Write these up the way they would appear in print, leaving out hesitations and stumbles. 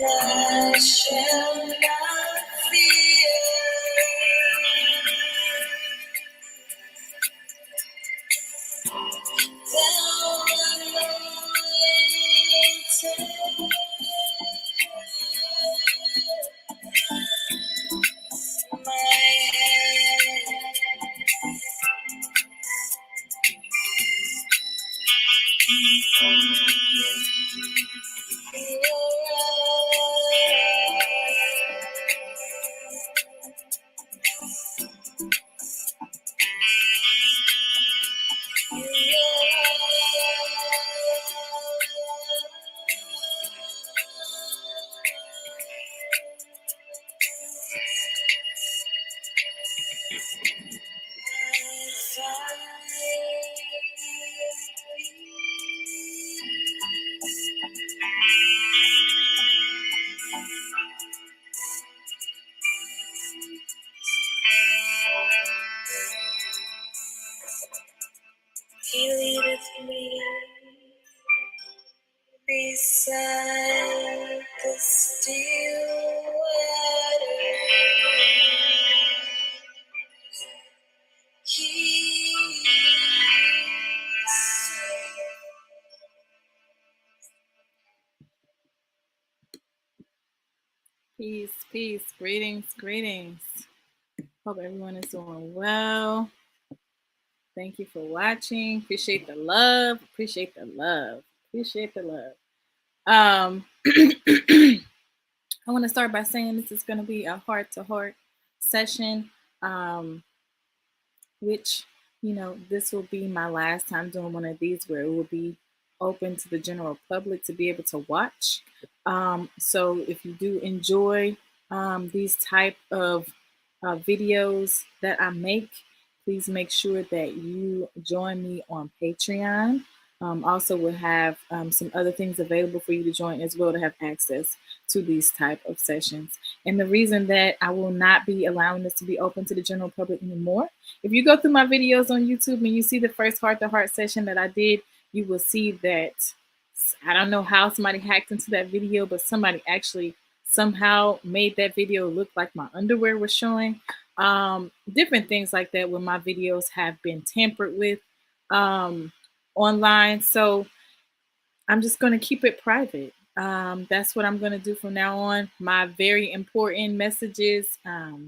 I shall not fear. Thou anointed my He leadeth me beside the still waters. Peace, peace, greetings. Hope everyone is doing well. Thank you for watching. Appreciate the love. I want to start by saying this is going to be a heart-to-heart session, which, this will be my last time doing one of these where it will be open to the general public to be able to watch. So if you do enjoy these type of videos that I make, please make sure that you join me on Patreon. Also, we'll have some other things available for you to join as well to have access to these type of sessions. And the reason that I will not be allowing this to be open to the general public anymore, if you go through my videos on YouTube and you see the first heart-to-heart session that I did, you will see that I don't know how somebody hacked into that video, but somebody actually somehow made that video look like my underwear was showing. Different things like that when my videos have been tampered with online. So I'm just going to keep it private. That's what I'm going to do from now on. My very important messages,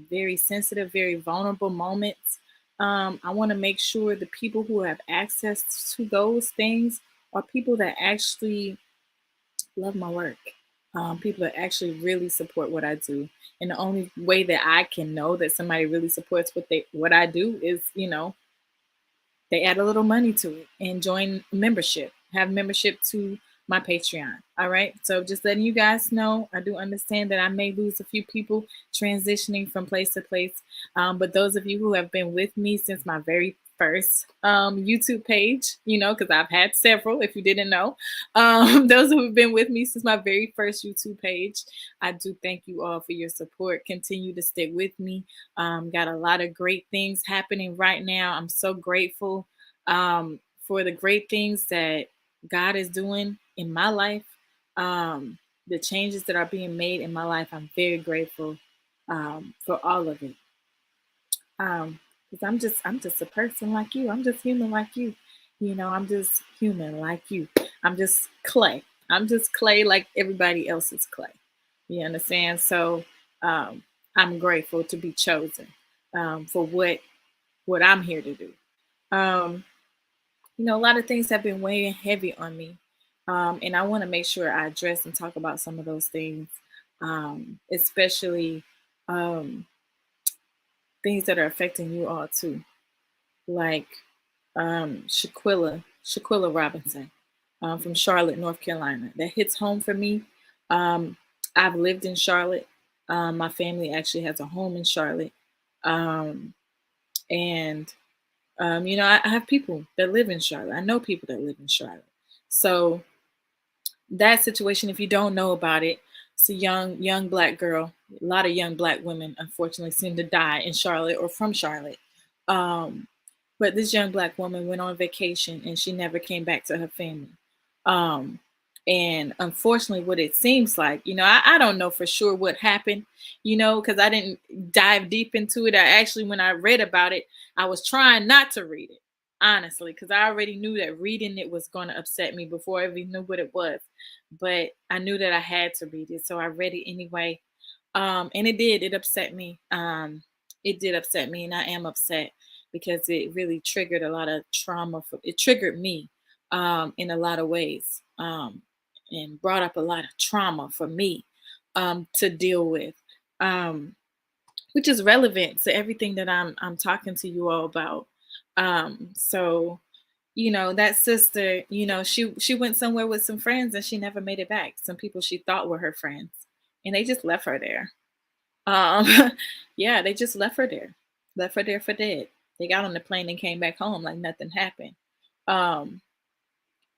very sensitive, very vulnerable moments. I want to make sure the people who have access to those things are people that actually love my work. People that actually really support what I do. And the only way that I can know that somebody really supports what I do is, they add a little money to it and join membership, have membership to my Patreon. All right. So just letting you guys know, I do understand that I may lose a few people transitioning from place to place. But those of you who have been with me since my very first YouTube page, because I've had several, if you didn't know, those who have been with me since my very first YouTube page, I do thank you all for your support. Continue to stick with me. Got a lot of great things happening right now. I'm so grateful for the great things that God is doing in my life. The changes that are being made in my life, I'm very grateful for all of it. Because I'm just a person like you. I'm just human like you. I'm just human like you. I'm just clay. I'm just clay like everybody else is clay. You understand? So I'm grateful to be chosen for what I'm here to do. A lot of things have been weighing heavy on me. And I want to make sure I address and talk about some of those things, especially things that are affecting you all too, like Shaquilla Robinson from Charlotte, North Carolina. That hits home for me. I've lived in Charlotte. My family actually has a home in Charlotte. I have people that live in Charlotte. I know people that live in Charlotte. So that situation, if you don't know about it, it's a young Black girl. A lot of young Black women, unfortunately, seem to die in Charlotte or from Charlotte. But this young black woman went on vacation and she never came back to her family. Um, and unfortunately, what it seems like, I don't know for sure what happened, because I didn't dive deep into it. I actually, when I read about it, I was trying not to read it, honestly, because I already knew that reading it was going to upset me before I even knew what it was. But I knew that I had to read it. So I read it anyway. And it upset me. It did upset me, and I am upset because it really triggered a lot of trauma. It triggered me in a lot of ways, and brought up a lot of trauma for me to deal with, um, which is relevant to everything that I'm talking to you all about. So that sister, she went somewhere with some friends and she never made it back. Some people she thought were her friends, and they just left her there. um, yeah, they just left her there for dead. They got on the plane and came back home like nothing happened, um,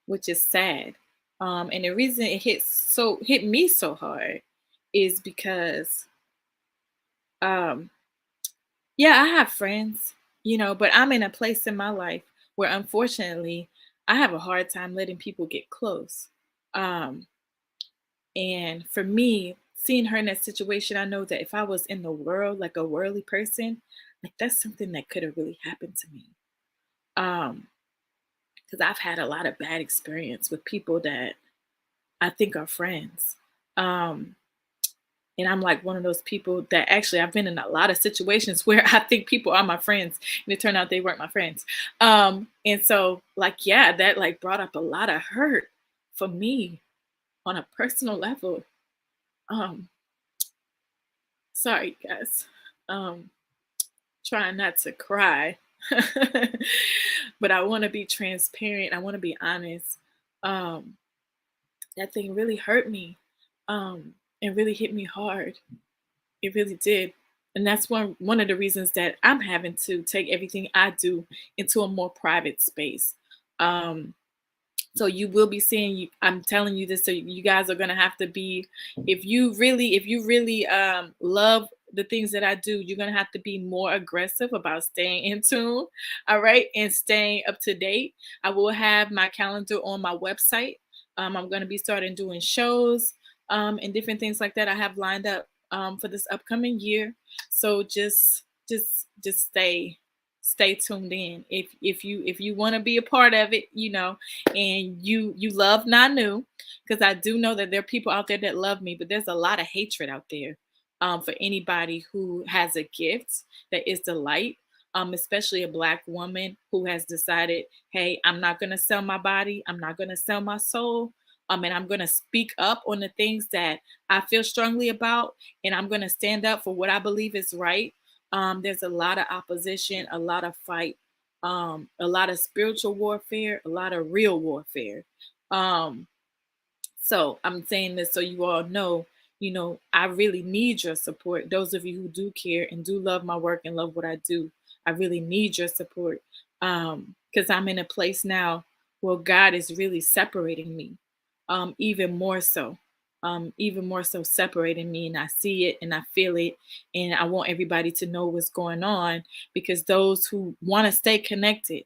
which is sad. And the reason it hit me so hard is because, um, yeah, I have friends, but I'm in a place in my life where unfortunately I have a hard time letting people get close. Um, And for me, seeing her in that situation, I know that if I was in the world, like a worldly person, like that's something that could have really happened to me. Um, because I've had a lot of bad experience with people that I think are friends. Um, and I'm like one of those people that actually I've been in a lot of situations where I think people are my friends and it turned out they weren't my friends. And so like, yeah, that like brought up a lot of hurt for me on a personal level. Um, Sorry, guys. Um, Trying not to cry, but I want to be transparent. I want to be honest. Um, that thing really hurt me, and really hit me hard. It really did, and that's one of the reasons that I'm having to take everything I do into a more private space. Um, So you will be seeing you. I'm telling you this, so you guys are gonna have to be, if you really love the things that I do, you're gonna have to be more aggressive about staying in tune, all right, and staying up to date. I will have my calendar on my website. I'm gonna be starting doing shows and different things like that I have lined up for this upcoming year. So just stay tuned in. If you want to be a part of it, and you love Nanu, because I do know that there are people out there that love me, but there's a lot of hatred out there for anybody who has a gift that is the light. Especially a black woman who has decided, hey, I'm not gonna sell my body, I'm not gonna sell my soul. And I'm gonna speak up on the things that I feel strongly about, and I'm gonna stand up for what I believe is right. There's a lot of opposition, a lot of fight, a lot of spiritual warfare, a lot of real warfare. Um, so I'm saying this so you all know, I really need your support. Those of you who do care and do love my work and love what I do, I really need your support. Because I'm in a place now where God is really separating me, even more so separating me. And I see it and I feel it. And I want everybody to know what's going on, because those who want to stay connected,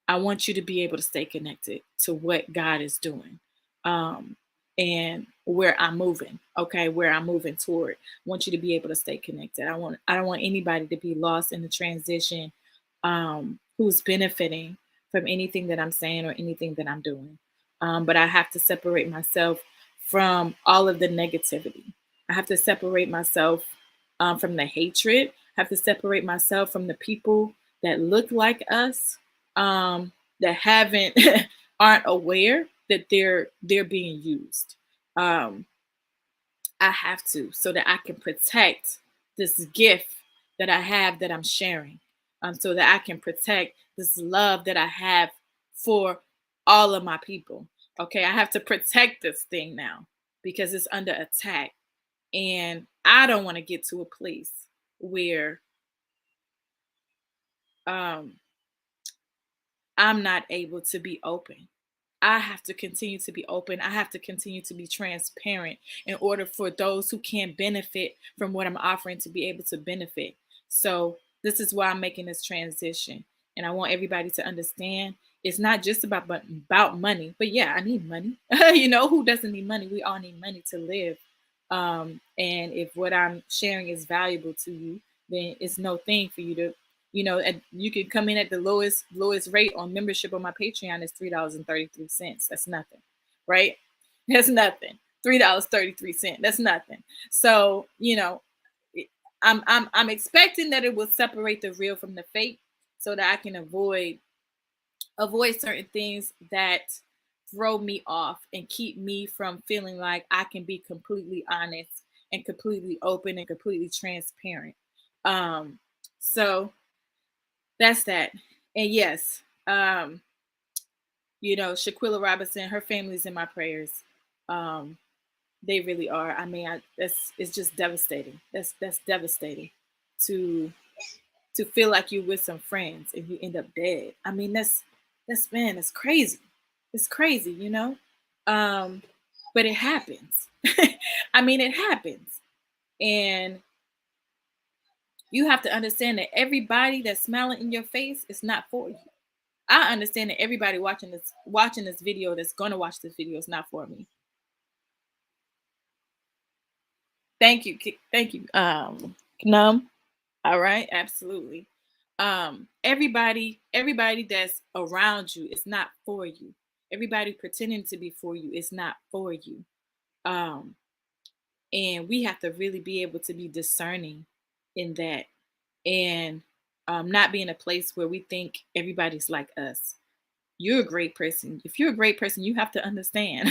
I want you to be able to stay connected to what God is doing. Um, and where I'm moving, okay, where I'm moving toward. I want you to be able to stay connected. I don't want anybody to be lost in the transition, who's benefiting from anything that I'm saying or anything that I'm doing. But I have to separate myself from all of the negativity. I have to separate myself from the hatred. I have to separate myself from the people that look like us, that haven't aren't aware that they're being used. Um, I have to, so that I can protect this gift that I have that I'm sharing, so that I can protect this love that I have for all of my people. Okay, I have to protect this thing now because it's under attack, and I don't want to get to a place where um, I'm not able to be open. I have to continue to be open. I have to continue to be transparent in order for those who can benefit from what I'm offering to be able to benefit. So this is why I'm making this transition. and I want everybody to understand it's not just about money. But yeah, I need money. Who doesn't need money? We all need money to live. And if what I'm sharing is valuable to you, then it's no thing for you to, you can come in at the lowest rate on membership on my Patreon is $3.33. That's nothing, right? That's nothing. $3.33. That's nothing. So I'm expecting that it will separate the real from the fake, so that I can avoid certain things that throw me off and keep me from feeling like I can be completely honest and completely open and completely transparent. Um, so that's that. And yes, Shaquilla Robinson, her family's in my prayers. Um, they really are. I mean, that's it's just devastating. That's devastating to feel like you're with some friends and you end up dead. I mean, that's man, it's crazy. It's crazy. Um, but it happens. I mean, it happens. And you have to understand that everybody that's smiling in your face is not for you. I understand that everybody watching this video that's gonna watch this video is not for me. Thank you. Thank you. Num. All right, absolutely. Everybody that's around you is not for you. Everybody pretending to be for you is not for you. Um, and we have to really be able to be discerning in that, and not be in a place where we think everybody's like us. You're a great person. If you're a great person, you have to understand.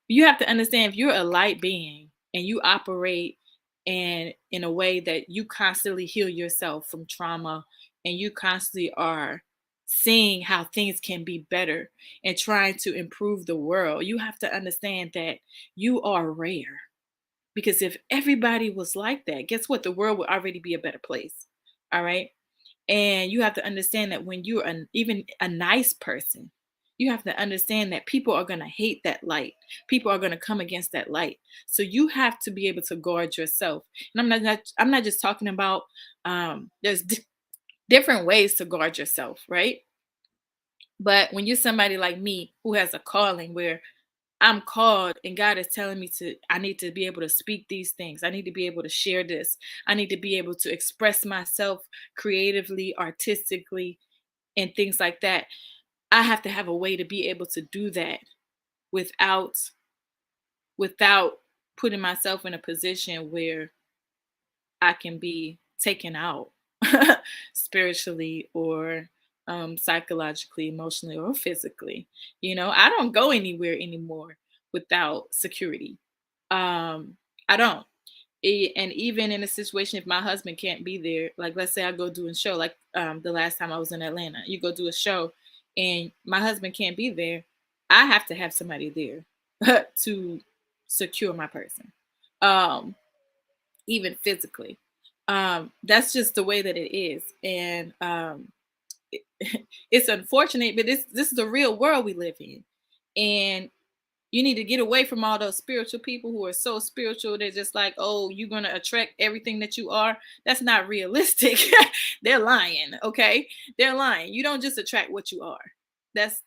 You have to understand if you're a light being and you operate in a way that you constantly heal yourself from trauma, and you constantly are seeing how things can be better and trying to improve the world, you have to understand that you are rare. Because if everybody was like that, guess what? The world would already be a better place. All right. And you have to understand that when you're even a nice person, you have to understand that people are going to hate that light. People are going to come against that light. So you have to be able to guard yourself. And I'm not just talking about there's different ways to guard yourself, right? But when you're somebody like me who has a calling where I'm called and God is telling me I need to be able to speak these things. I need to be able to share this. I need to be able to express myself creatively, artistically, and things like that. I have to have a way to be able to do that without without putting myself in a position where I can be taken out spiritually or psychologically, emotionally, or physically. I don't go anywhere anymore without security. I don't. And even in a situation, if my husband can't be there, like let's say I go do a show, like the last time I was in Atlanta, you go do a show and my husband can't be there, I have to have somebody there to secure my person. Um, Even physically. That's just the way that it is. And it, it's unfortunate, but this is the real world we live in. And you need to get away from all those spiritual people who are so spiritual. They're just like, oh, you're going to attract everything that you are. That's not realistic. They're lying. Okay. They're lying. You don't just attract what you are. That's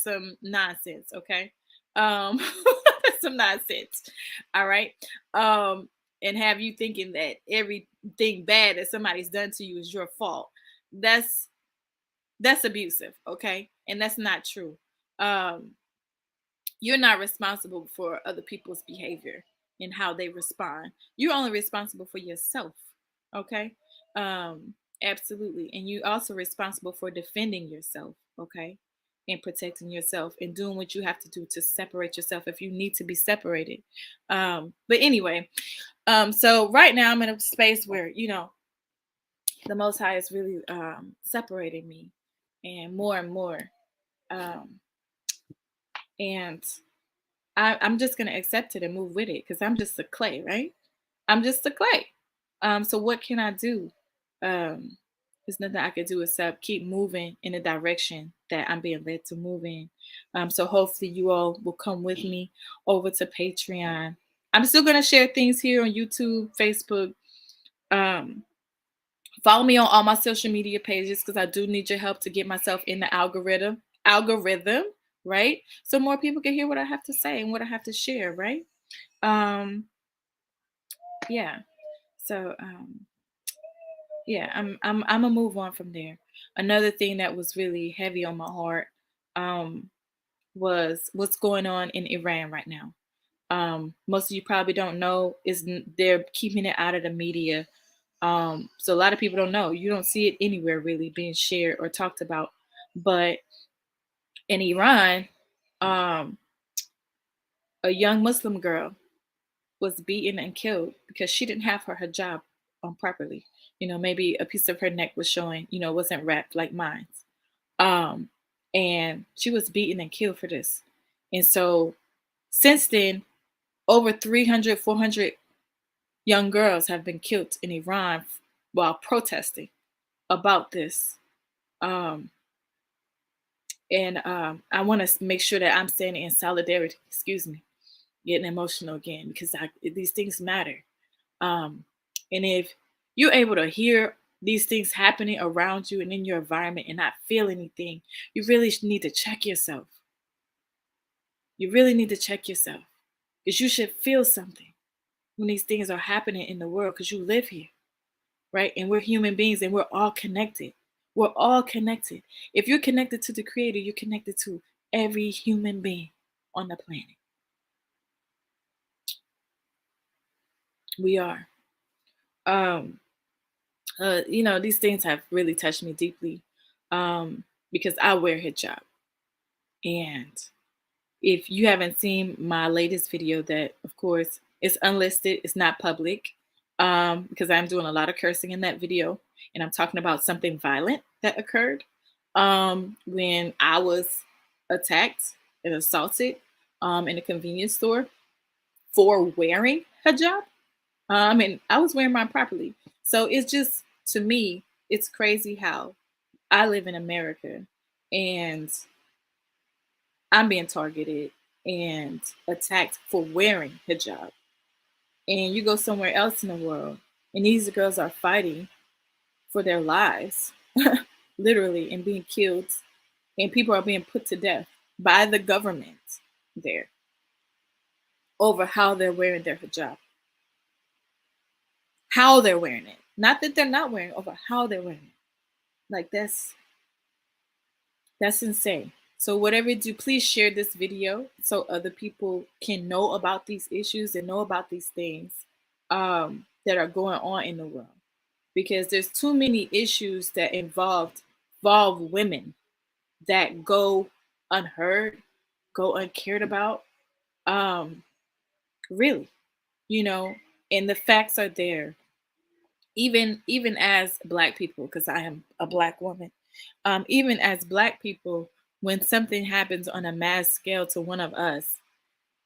some nonsense. Okay. That's some nonsense. All right. Um, and have you thinking that everything bad that somebody's done to you is your fault. That's that's abusive. Okay. And that's not true. Um, you're not responsible for other people's behavior and how they respond. You're only responsible for yourself. Okay. um Absolutely. And you also responsible for defending yourself. Okay. And protecting yourself and doing what you have to do to separate yourself if you need to be separated. But anyway, so right now I'm in a space where the most high is really separating me and more. um and I'm just gonna accept it and move with it because I'm just a clay, right? I'm just a clay. So what can I do? There's nothing I can do except keep moving in the direction that I'm being led to move in. So hopefully you all will come with me over to Patreon. I'm still gonna share things here on YouTube, Facebook, um, Follow me on all my social media pages because I do need your help to get myself in the algorithm, right? So more people can hear what I have to say and what I have to share, right? Um, yeah. So yeah, I'm gonna move on from there. Another thing that was really heavy on my heart um was what's going on in Iran right now. Most of you probably don't know they're keeping it out of the media. So a lot of people don't know. You don't see it anywhere really being shared or talked about. But in Iran, um, a young Muslim girl was beaten and killed because she didn't have her hijab on properly. Maybe a piece of her neck was showing, wasn't wrapped like mine. Um, and she was beaten and killed for this. And so since then, over 300, 400 young girls have been killed in Iran while protesting about this. Um, and I want to make sure that I'm standing in solidarity. Excuse me, getting emotional again because these things matter. Um, and if you're able to hear these things happening around you and in your environment and not feel anything, you really need to check yourself. You really need to check yourself because you should feel something when these things are happening in the world because you live here, right? And we're human beings and we're all connected. We're all connected. If you're connected to the Creator, you're connected to every human being on the planet. We are. Um, these things have really touched me deeply because I wear hijab. And if you haven't seen my latest video, that of course it's unlisted, it's not public, because I'm doing a lot of cursing in that video, and I'm talking about something violent that occurred when I was attacked and assaulted in a convenience store for wearing hijab. And I was wearing mine properly. So it's just, to me, it's crazy how I live in America and I'm being targeted and attacked for wearing hijab. And you go somewhere else in the world, and these girls are fighting for their lives, literally, and being killed, and people are being put to death by the government there over how they're wearing their hijab, how they're wearing it. Not that they're not wearing it, over how they're wearing it. Like that's insane. So whatever you do, please share this video so other people can know about these issues and know about these things that are going on in the world. Because there's too many issues that involve women that go unheard, go uncared about. Um, really, you know, and the facts are there. Even as Black people, because I am a Black woman, even as Black people, when something happens on a mass scale to one of us,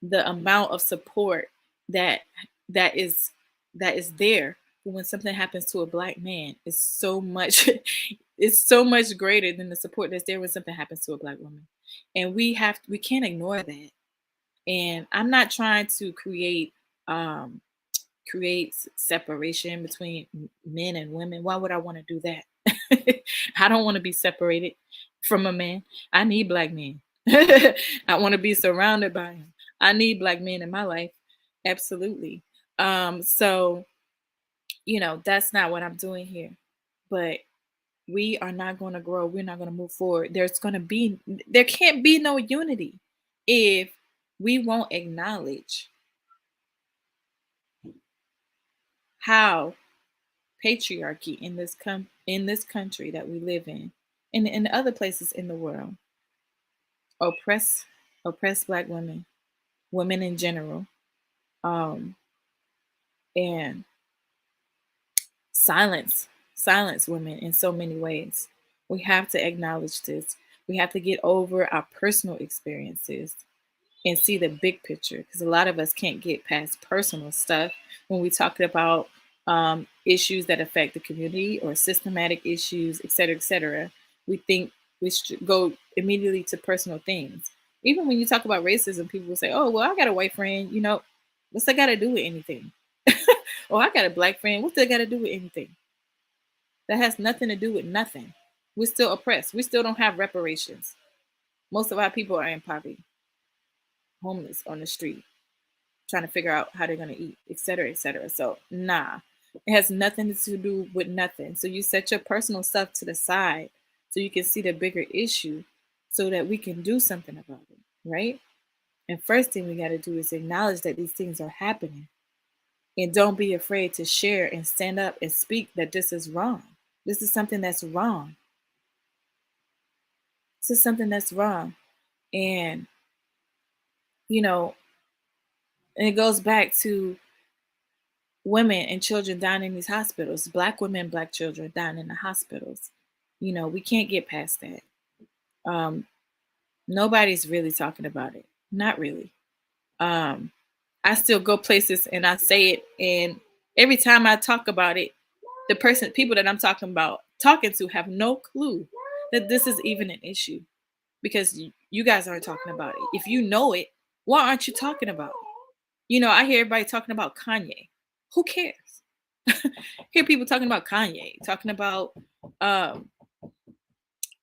the amount of support that that is that is there when something happens to a Black man is so much is so much greater than the support that's there when something happens to a Black woman. And we can't ignore that. And I'm not trying to um create separation between men and women. Why would I want to do that? I don't want to be separated from a man. I need Black men. I want to be surrounded by him. I need Black men in my life. Absolutely. So, that's not what I'm doing here. But we are not going to grow. We're not going to move forward. There can't be no unity if we won't acknowledge how patriarchy in this country that we live in, and in other places in the world, oppress Black women in general, um, and silence women in so many ways. We have to acknowledge this. We have to get over our personal experiences and see the big picture, because a lot of us can't get past personal stuff when we talk about issues that affect the community or systematic issues, et cetera, et cetera. We think we should go immediately to personal things. Even when you talk about racism, people will say, oh, well, I got a white friend, what's that got to do with anything? Or I got a Black friend, what's that got to do with anything? That has nothing to do with nothing. We're still oppressed. We still don't have reparations. Most of our people are in poverty, homeless on the street, trying to figure out how they're going to eat, et cetera, et cetera. So, nah, it has nothing to do with nothing. So, you set your personal stuff to the side so you can see the bigger issue so that we can do something about it, right? And first thing we got to do is acknowledge that these things are happening and don't be afraid to share and stand up and speak that this is wrong. This is something that's wrong. This is something that's wrong. And, you know, and it goes back to women and children dying in these hospitals, Black women, Black children dying in the hospitals. We can't get past that. Um, Nobody's really talking about it. Not really. Um, I still go places and I say it, and every time I talk about it, people that I'm talking to have no clue that this is even an issue because you guys aren't talking about it. If you know it, why aren't you talking about it? I hear everybody talking about Kanye. Who cares? Hear people talking about Kanye, talking about um,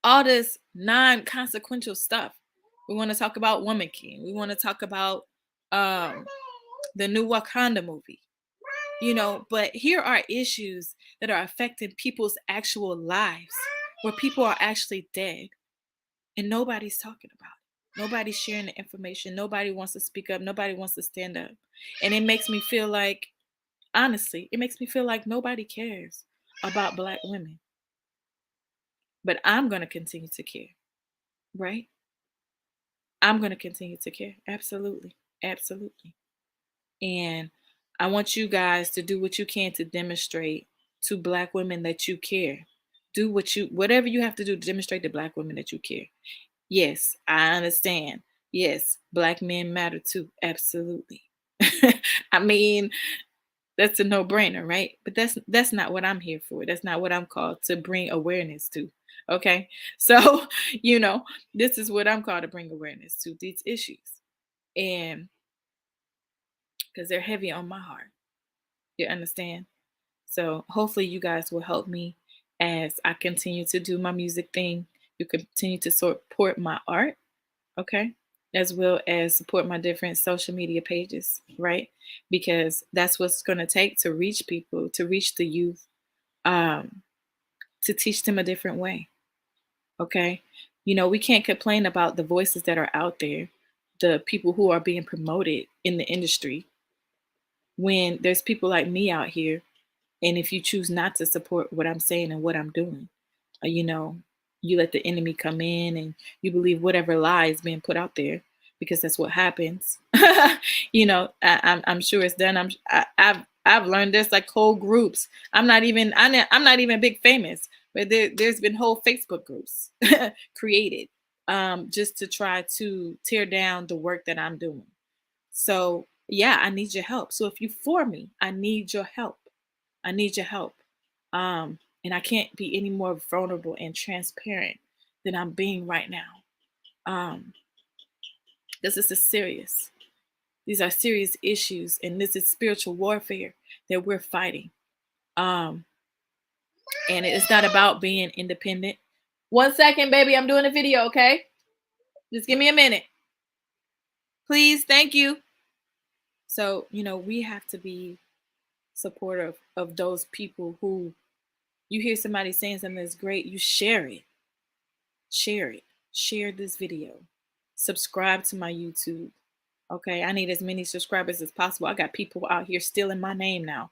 all this non-consequential stuff. We want to talk about Woman King. We want to talk about um, the new Wakanda movie. But here are issues that are affecting people's actual lives, where people are actually dead, and nobody's talking about it. Nobody's sharing the information. Nobody wants to speak up. Nobody wants to stand up. And it makes me feel like, honestly, it makes me feel like nobody cares about Black women. But I'm going to continue to care, right? I'm going to continue to care. Absolutely. Absolutely. And I want you guys to do what you can to demonstrate to Black women that you care. Do whatever you have to do to demonstrate to Black women that you care. Yes, I understand. Yes, Black men matter too. Absolutely. I mean, that's a no-brainer, right? But that's not what I'm here for. That's not what I'm called to bring awareness to. Okay? So, this is what I'm called to bring awareness to, these issues. And because they're heavy on my heart. You understand? So hopefully you guys will help me as I continue to do my music thing. You continue to support my art, okay? As well as support my different social media pages, right? Because that's what's going to take to reach people, to reach the youth, um, to teach them a different way, okay? We can't complain about the voices that are out there, the people who are being promoted in the industry, when there's people like me out here. And if you choose not to support what I'm saying and what I'm doing, uh, you know, you let the enemy come in and you believe whatever lie is being put out there because that's what happens. I'm sure it's done. I've learned this like whole groups. I'm not even big famous, but there's been whole Facebook groups created just to try to tear down the work that I'm doing. So yeah, I need your help. So if you for me, I need your help. I need your help. And I can't be any more vulnerable and transparent than I'm being right now. Um, this is serious. These are serious issues, and this is spiritual warfare that we're fighting. Um, and it's not about being independent. 1 second, baby, I'm doing a video, okay? Just give me a minute. Please, thank you. So, we have to be supportive of those people who you hear somebody saying something that's great, you share it. Share it. Share this video. Subscribe to my YouTube. Okay, I need as many subscribers as possible. I got people out here stealing my name now.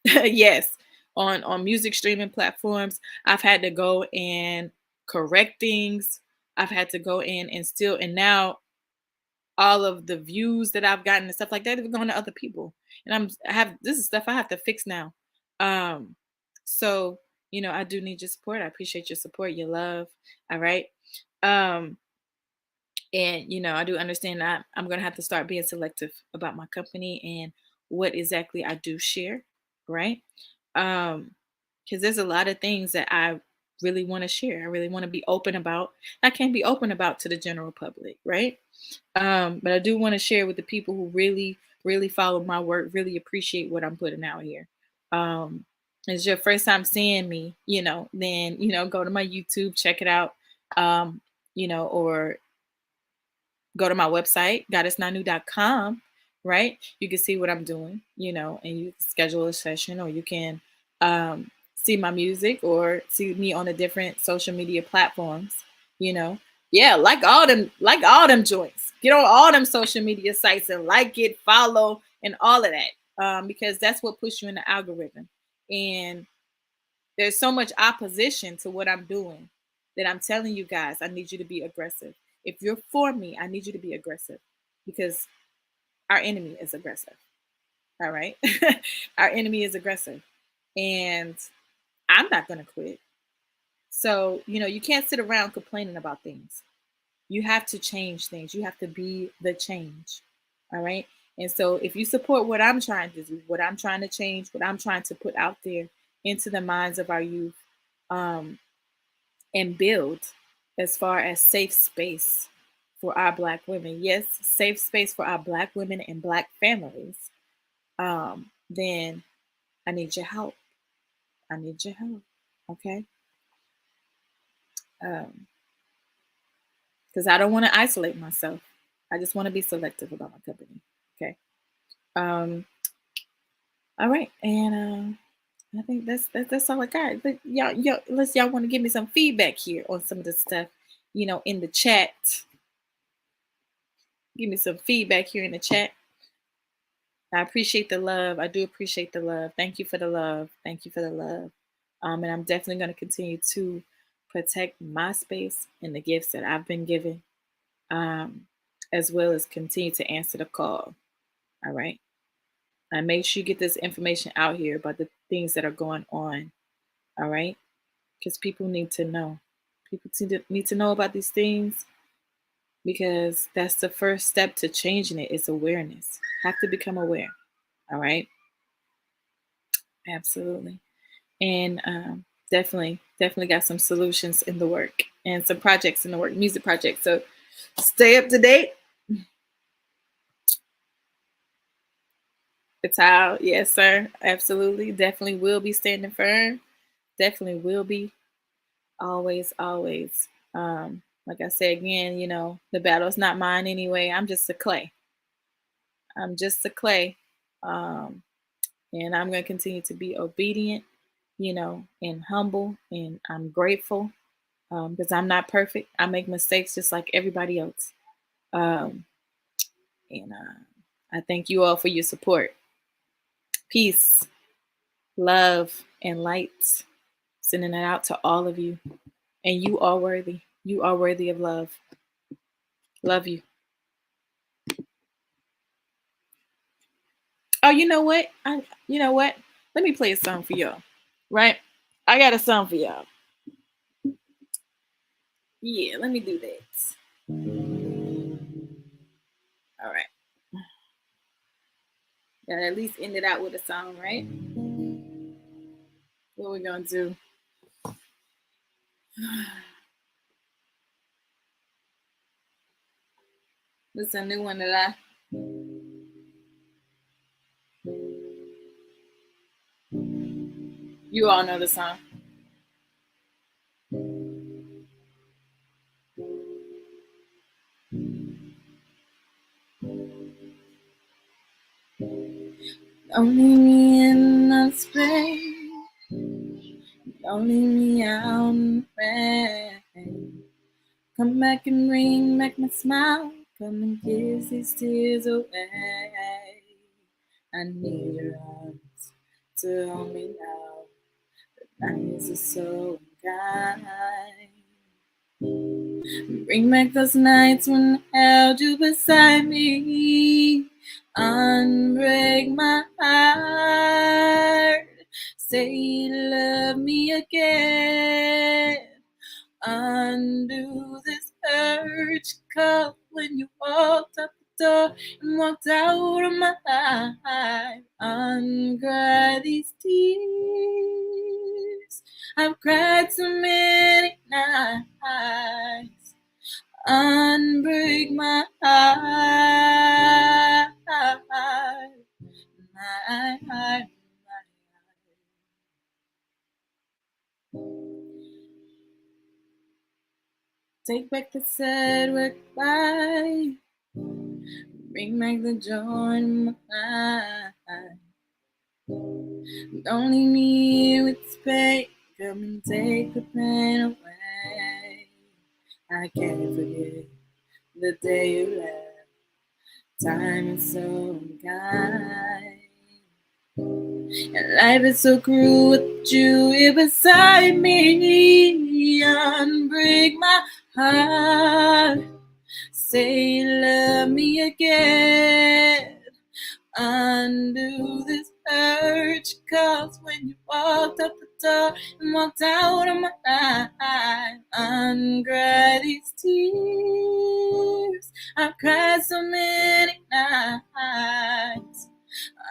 Yes, on music streaming platforms, I've had to go and correct things. I've had to go in and still, and now all of the views that I've gotten and stuff like that have gone to other people. And this is stuff I have to fix now. So I do need your support. I appreciate your support, your love. All right. Um, and I do understand that I'm gonna have to start being selective about my company and what exactly I do share, right? Because there's a lot of things that I really want to share. I really want to be open about. I can't be open about to the general public, right? But I do want to share with the people who really, really follow my work, really appreciate what I'm putting out here. Um, it's your first time seeing me, then, go to my YouTube, check it out, um, or go to my website, godisnanu.com, right? You can see what I'm doing, and you can schedule a session, or you can see my music or see me on the different social media platforms, you know. Yeah, like all them joints. Get on all them social media sites and like it, follow, and all of that. Because that's what puts you in the algorithm. And there's so much opposition to what I'm doing that I'm telling you guys, I need you to be aggressive. If you're for me, I need you to be aggressive because our enemy is aggressive. All right. Our enemy is aggressive. And I'm not going to quit. So, you can't sit around complaining about things. You have to change things. You have to be the change. All right. And so, if you support what I'm trying to do, what I'm trying to change, what I'm trying to put out there into the minds of our youth, um, and build as far as safe space for our Black women. Yes, safe space for our Black women and Black families. Then I need your help. I need your help. Okay. Because I don't want to isolate myself. I just want to be selective about my company. Okay. Um, all right. And I think that's all I got. But y'all want to give me some feedback here on some of the stuff, in the chat. Give me some feedback here in the chat. I appreciate the love. I do appreciate the love. Thank you for the love. Thank you for the love. And I'm definitely going to continue to protect my space and the gifts that I've been given, as well as continue to answer the call. All right. And make sure you get this information out here about the things that are going on. All right. Because people need to know. People need to know about these things because that's the first step to changing it is awareness. Have to become aware. All right. Absolutely. And definitely got some solutions in the work and some projects in the work, music projects. So stay up to date. It's out. Yes, sir. Absolutely. Definitely will be standing firm. Definitely will be. Always, always. Like I said again, the battle's not mine anyway. I'm just a clay. I'm just a clay. Um, and I'm going to continue to be obedient, and humble. And I'm grateful because I'm not perfect. I make mistakes just like everybody else. Um, and I thank you all for your support. Peace, love, and light. Sending it out to all of you. And you are worthy. You are worthy of love. Love you. Oh, you know what? You know what? Let me play a song for y'all. Right? I got a song for y'all. Yeah, let me do that. All right. Gotta at least end it out with a song, right? What we gonna do? This is a new one that you all know the song. Don't leave me in the space. Don't leave me out in rain. Come back and make me smile. Come and kiss these tears away. I need your arms to hold me now. The nights are so kind. Bring back those nights when I held you beside me. Unbreak my heart. Say you love me again. Undo this urge cup when you walked out the door and walked out of my life. Uncry these tears. I've cried so many nights. Unbreak my heart. My heart. Take back the sad work by. Bring back the joy in my life. Don't leave me here with space. Come and take the pain away. I can't forget the day you left. Time is so unkind. And life is so cruel with you here beside me. Unbreak my heart. Say you love me again. Undo this hurt you caused when you walked up the door and walked out of my life. Undry these tears I've cried so many nights.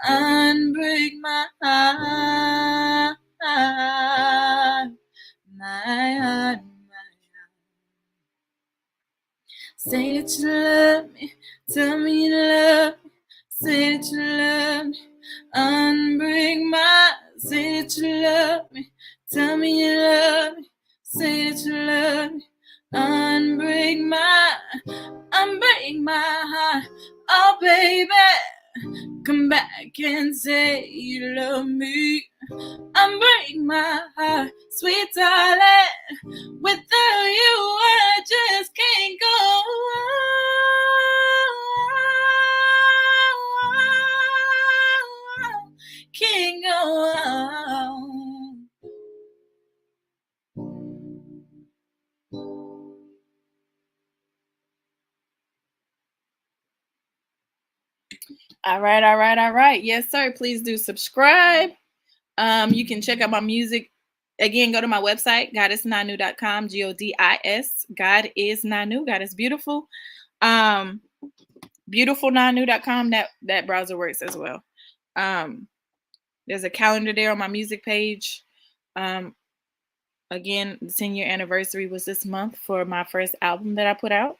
Unbreak my heart, my heart. Say that you love me, tell me you love me. Say that you love me, unbreak my. Say that you love me, tell me you love me. Say that you love me, unbreak my heart. Oh baby, come back and say you love me. Unbreak my heart, sweet darling. Without you, I just can't go on. Can't go on. All right. Yes, sir. Please do subscribe. You can check out my music. Again, go to my website, godisnanu.com, Godis. God is Nanu. God is beautiful. Beautifulnanu.com. That browser works as well. There's a calendar there on my music page. Again, the 10-year anniversary was this month for my first album that I put out.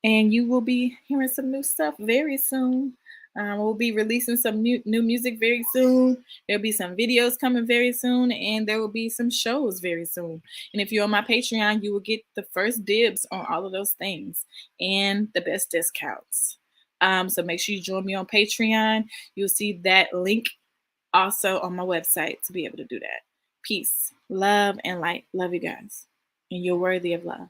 And you will be hearing some new stuff very soon. We'll be releasing some new music very soon. There'll be some videos coming very soon, and there will be some shows very soon. And if you're on my Patreon, you will get the first dibs on all of those things and the best discounts. So make sure you join me on Patreon. You'll see that link also on my website to be able to do that. Peace, love, and light. Love you guys. And you're worthy of love.